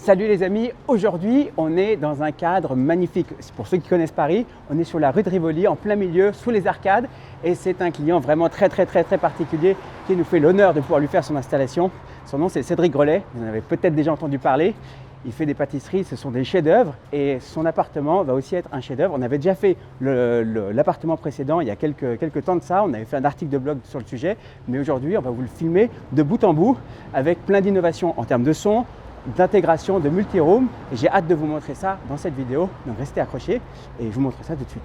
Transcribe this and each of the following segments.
Salut les amis, aujourd'hui on est dans un cadre magnifique. Pour ceux qui connaissent Paris, on est sur la rue de Rivoli, en plein milieu, sous les arcades. Et c'est un client vraiment très particulier qui nous fait l'honneur de pouvoir lui faire son installation. Son nom c'est Cédric Grelet, vous en avez peut-être déjà entendu parler. Il fait des pâtisseries, ce sont des chefs-d'œuvre et son appartement va aussi être un chef-d'œuvre. On avait déjà fait l'appartement précédent il y a quelques temps de ça. On avait fait un article de blog sur le sujet, mais aujourd'hui on va vous le filmer de bout en bout avec plein d'innovations en termes de son, d'intégration, de multi-room. Et j'ai hâte de vous montrer ça dans cette vidéo. Donc restez accrochés et je vous montre ça tout de suite.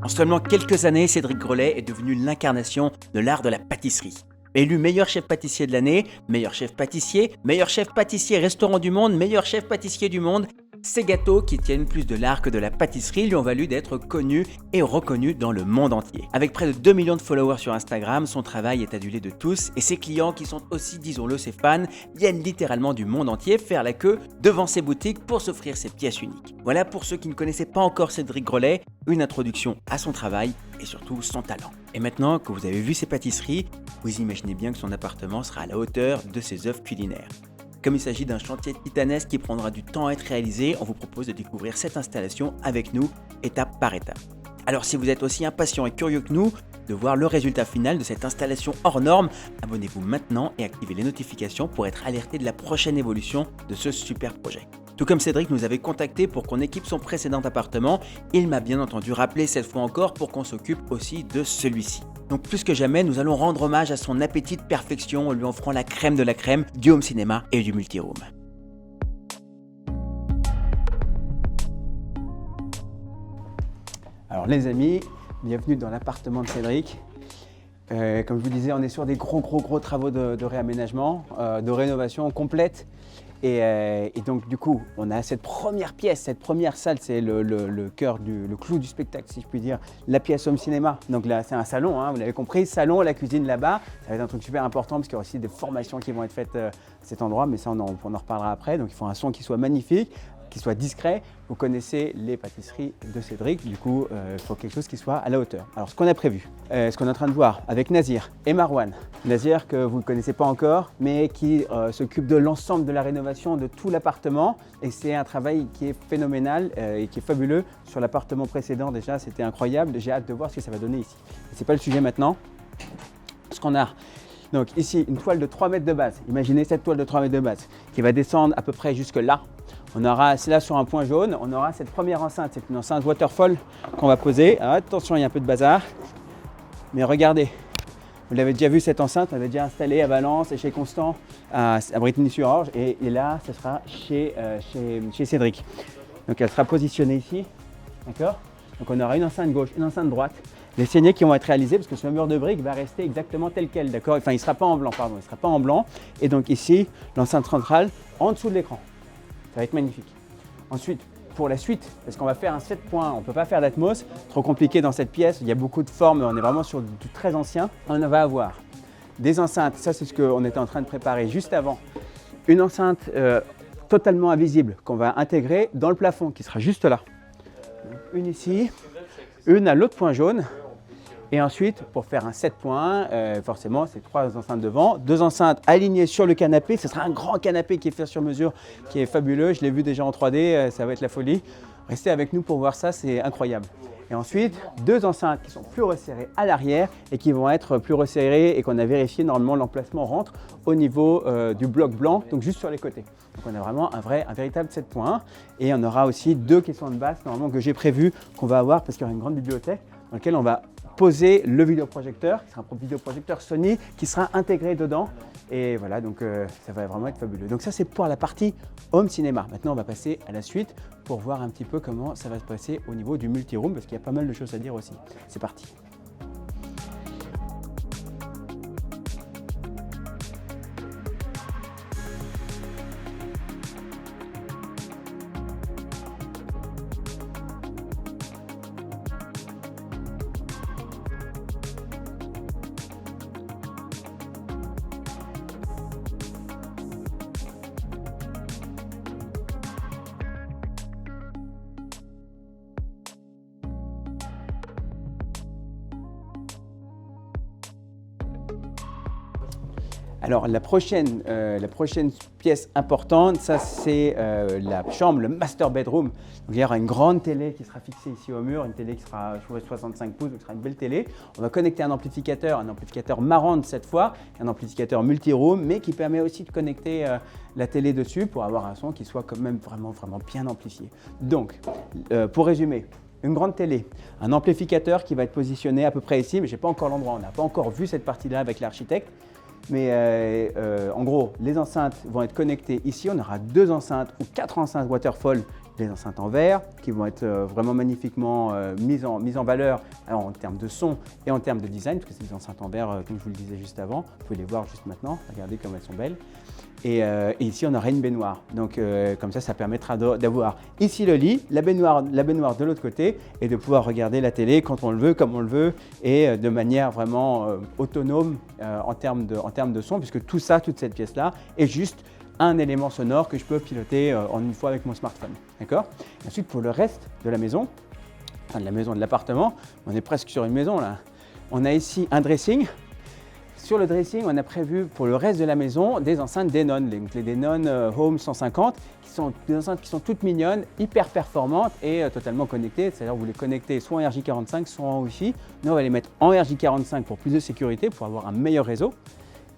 En seulement quelques années, Cédric Grelet est devenu l'incarnation de l'art de la pâtisserie. Élu meilleur chef pâtissier de l'année, meilleur chef pâtissier restaurant du monde, meilleur chef pâtissier du monde, ces gâteaux qui tiennent plus de l'art que de la pâtisserie lui ont valu d'être connus et reconnus dans le monde entier. Avec près de 2 millions de followers sur Instagram, son travail est adulé de tous et ses clients qui sont aussi, disons-le, ses fans, viennent littéralement du monde entier faire la queue devant ses boutiques pour s'offrir ces pièces uniques. Voilà pour ceux qui ne connaissaient pas encore Cédric Grelet, une introduction à son travail et surtout son talent. Et maintenant que vous avez vu ses pâtisseries, vous imaginez bien que son appartement sera à la hauteur de ses œuvres culinaires. Comme il s'agit d'un chantier titanesque qui prendra du temps à être réalisé, on vous propose de découvrir cette installation avec nous, étape par étape. Alors si vous êtes aussi impatient et curieux que nous de voir le résultat final de cette installation hors norme, abonnez-vous maintenant et activez les notifications pour être alerté de la prochaine évolution de ce super projet. Tout comme Cédric nous avait contacté pour qu'on équipe son précédent appartement, il m'a bien entendu rappeler cette fois encore pour qu'on s'occupe aussi de celui-ci. Donc plus que jamais, nous allons rendre hommage à son appétit de perfection en lui offrant la crème de la crème du home cinéma et du multi-room. Alors les amis, bienvenue dans l'appartement de Cédric. Comme je vous disais, on est sur des gros travaux de réaménagement, de rénovation complète. Et donc du coup, on a cette première pièce, cette première salle, c'est le cœur, le clou du spectacle si je puis dire, la pièce home cinéma. Donc là c'est un salon, hein, vous l'avez compris, salon, la cuisine là-bas, ça va être un truc super important parce qu'il y aura aussi des formations qui vont être faites à cet endroit, mais ça on en reparlera après. Donc il faut un son qui soit magnifique, qui soit discret. Vous connaissez les pâtisseries de Cédric, du coup il faut quelque chose qui soit à la hauteur. Alors ce qu'on a prévu, ce qu'on est en train de voir avec Nazir et Marwan. Nazir que vous ne connaissez pas encore, mais qui s'occupe de l'ensemble de la rénovation de tout l'appartement. Et c'est un travail qui est phénoménal et qui est fabuleux. Sur l'appartement précédent déjà, c'était incroyable. J'ai hâte de voir ce que ça va donner ici. Ce n'est pas le sujet maintenant. Ce qu'on a, donc ici, une toile de 3 mètres de base. Imaginez cette toile de 3 mètres de base qui va descendre à peu près jusque là. On aura, c'est là sur un point jaune, on aura cette première enceinte, c'est une enceinte waterfall qu'on va poser. Alors, attention, il y a un peu de bazar, mais regardez, vous l'avez déjà vu cette enceinte, on l'avait déjà installée à Valence et chez Constant, à Brittany-sur-Orge, et là, ce sera chez Cédric. Donc elle sera positionnée ici, d'accord? Donc on aura une enceinte gauche, une enceinte droite. Les saignées qui vont être réalisées, parce que ce mur de briques va rester exactement tel quel, d'accord? Enfin, il ne sera pas en blanc, pardon, il ne sera pas en blanc. Et donc ici, l'enceinte centrale en dessous de l'écran. Ça va être magnifique. Ensuite, pour la suite, parce qu'on va faire un 7 points, on ne peut pas faire d'atmos, trop compliqué dans cette pièce, il y a beaucoup de formes, on est vraiment sur du très ancien. On va avoir des enceintes, ça c'est ce qu'on était en train de préparer juste avant. Une enceinte totalement invisible qu'on va intégrer dans le plafond, qui sera juste là. Une ici, une à l'autre point jaune. Et ensuite, pour faire un 7 points, forcément, c'est 3 enceintes devant, 2 enceintes alignées sur le canapé. Ce sera un grand canapé qui est fait sur mesure, qui est fabuleux. Je l'ai vu déjà en 3D, ça va être la folie. Restez avec nous pour voir ça, c'est incroyable. Et ensuite, 2 enceintes qui sont plus resserrées à l'arrière et qui vont être plus resserrées et qu'on a vérifié. Normalement, l'emplacement rentre au niveau du bloc blanc, donc juste sur les côtés. Donc on a vraiment un véritable 7 points. Et on aura aussi 2 caissons de basse, normalement, que j'ai prévu qu'on va avoir parce qu'il y aura une grande bibliothèque dans laquelle on va poser le vidéoprojecteur, qui sera un vidéoprojecteur Sony qui sera intégré dedans. Et voilà, donc ça va vraiment être fabuleux. Donc ça, c'est pour la partie home cinéma. Maintenant, on va passer à la suite pour voir un petit peu comment ça va se passer au niveau du multi-room, parce qu'il y a pas mal de choses à dire aussi. C'est parti. Alors la prochaine pièce importante, ça c'est la chambre, le master bedroom. Donc, il y aura une grande télé qui sera fixée ici au mur, une télé qui sera 65 pouces, donc ce sera une belle télé. On va connecter un amplificateur Marantz cette fois, un amplificateur multi-room, mais qui permet aussi de connecter la télé dessus pour avoir un son qui soit quand même vraiment bien amplifié. Donc, pour résumer, une grande télé, un amplificateur qui va être positionné à peu près ici, mais je n'ai pas encore l'endroit, on n'a pas encore vu cette partie-là avec l'architecte. Mais en gros, les enceintes vont être connectées ici. On aura 2 enceintes ou 4 enceintes Waterfall, des enceintes en verre, qui vont être vraiment magnifiquement mises en valeur en termes de son et en termes de design, parce que c'est des enceintes en verre, comme je vous le disais juste avant. Vous pouvez les voir juste maintenant, regardez comme elles sont belles. Et ici, on aura une baignoire. Donc, comme ça permettra d'avoir ici le lit, la baignoire de l'autre côté, et de pouvoir regarder la télé quand on le veut, comme on le veut, et de manière vraiment autonome en termes de son, puisque toute cette pièce-là, est juste un élément sonore que je peux piloter en une fois avec mon smartphone. D'accord ? Ensuite, pour le reste de la maison, enfin de la maison, de l'appartement, on est presque sur une maison là. On a ici un dressing. Sur le dressing, on a prévu pour le reste de la maison des enceintes Denon, les Denon Home 150, qui sont des enceintes qui sont toutes mignonnes, hyper performantes et totalement connectées. C'est-à-dire que vous les connectez soit en RJ45, soit en Wi-Fi. Nous, on va les mettre en RJ45 pour plus de sécurité, pour avoir un meilleur réseau.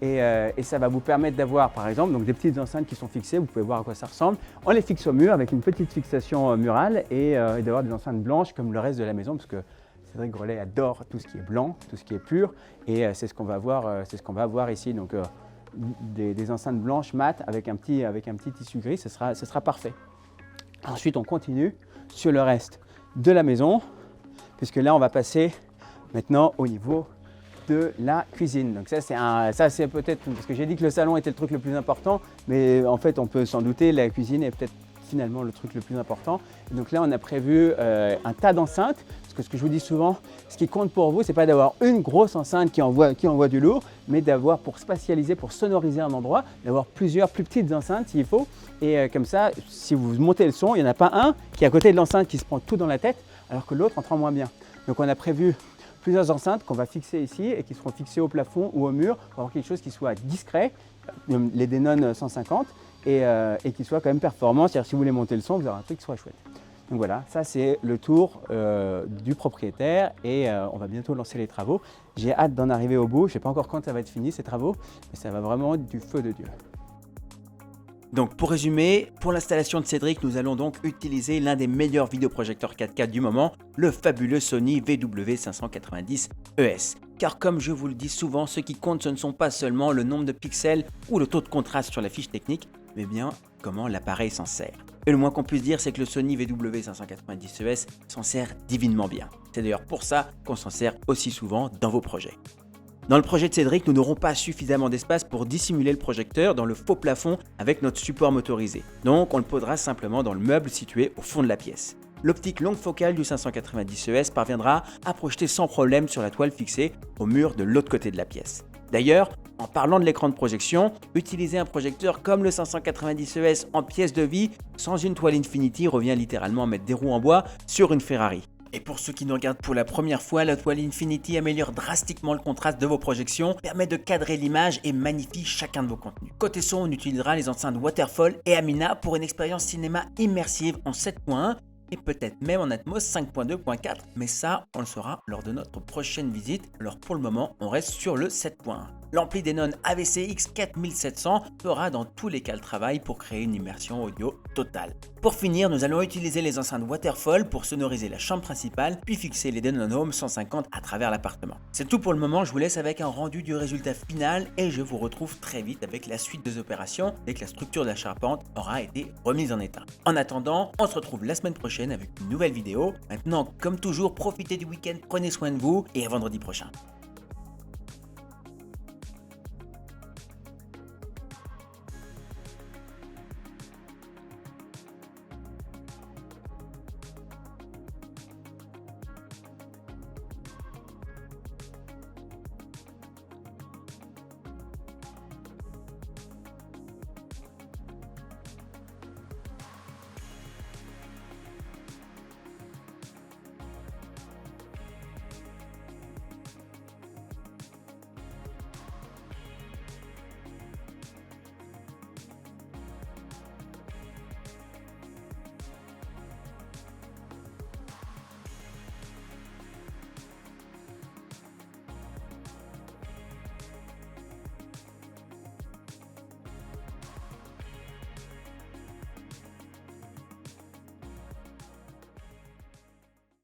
Et ça va vous permettre d'avoir, par exemple, donc des petites enceintes qui sont fixées. Vous pouvez voir à quoi ça ressemble. On les fixe au mur avec une petite fixation murale et d'avoir des enceintes blanches comme le reste de la maison, parce que Cédric Grolet adore tout ce qui est blanc, tout ce qui est pur, et c'est ce qu'on va avoir ici. Donc des enceintes blanches mat avec un petit tissu gris, ce sera parfait. Ensuite, on continue sur le reste de la maison, puisque là, on va passer maintenant au niveau de la cuisine. Donc ça c'est peut-être, parce que j'ai dit que le salon était le truc le plus important, mais en fait, on peut s'en douter, la cuisine est peut-être finalement le truc le plus important. Et donc là, on a prévu un tas d'enceintes, parce que ce que je vous dis souvent, ce qui compte pour vous, c'est pas d'avoir une grosse enceinte qui envoie du lourd, mais d'avoir, pour spatialiser, pour sonoriser un endroit, d'avoir plusieurs plus petites enceintes s'il faut. Et comme ça, si vous montez le son, il n'y en a pas un qui est à côté de l'enceinte qui se prend tout dans la tête, alors que l'autre entend moins bien. Donc on a prévu plusieurs enceintes qu'on va fixer ici et qui seront fixées au plafond ou au mur pour avoir quelque chose qui soit discret, les Denon 150, et qui soit quand même performant. C'est-à-dire si vous voulez monter le son, vous aurez un truc qui soit chouette. Donc voilà, ça c'est le tour du propriétaire et on va bientôt lancer les travaux. J'ai hâte d'en arriver au bout. Je ne sais pas encore quand ça va être fini ces travaux, mais ça va vraiment être du feu de Dieu. Donc pour résumer, pour l'installation de Cédric, nous allons donc utiliser l'un des meilleurs vidéoprojecteurs 4K du moment, le fabuleux Sony VW590 ES. Car comme je vous le dis souvent, ce qui compte ce ne sont pas seulement le nombre de pixels ou le taux de contraste sur la fiche technique, mais bien comment l'appareil s'en sert. Et le moins qu'on puisse dire, c'est que le Sony VW590 ES s'en sert divinement bien. C'est d'ailleurs pour ça qu'on s'en sert aussi souvent dans vos projets. Dans le projet de Cédric, nous n'aurons pas suffisamment d'espace pour dissimuler le projecteur dans le faux plafond avec notre support motorisé. Donc on le posera simplement dans le meuble situé au fond de la pièce. L'optique longue focale du 590 ES parviendra à projeter sans problème sur la toile fixée au mur de l'autre côté de la pièce. D'ailleurs, en parlant de l'écran de projection, utiliser un projecteur comme le 590 ES en pièce de vie sans une toile Infinity revient littéralement à mettre des roues en bois sur une Ferrari. Et pour ceux qui nous regardent pour la première fois, la toile Infinity améliore drastiquement le contraste de vos projections, permet de cadrer l'image et magnifie chacun de vos contenus. Côté son, on utilisera les enceintes Waterfall et Amina pour une expérience cinéma immersive en 7.1 et peut-être même en Atmos 5.2.4, mais ça, on le saura lors de notre prochaine visite. Alors pour le moment, on reste sur le 7.1. L'ampli Denon AVCX 4700 fera dans tous les cas le travail pour créer une immersion audio totale. Pour finir, nous allons utiliser les enceintes Waterfall pour sonoriser la chambre principale, puis fixer les Denon Home 150 à travers l'appartement. C'est tout pour le moment, je vous laisse avec un rendu du résultat final et je vous retrouve très vite avec la suite des opérations dès que la structure de la charpente aura été remise en état. En attendant, on se retrouve la semaine prochaine avec une nouvelle vidéo. Maintenant, comme toujours, profitez du week-end, prenez soin de vous et à vendredi prochain.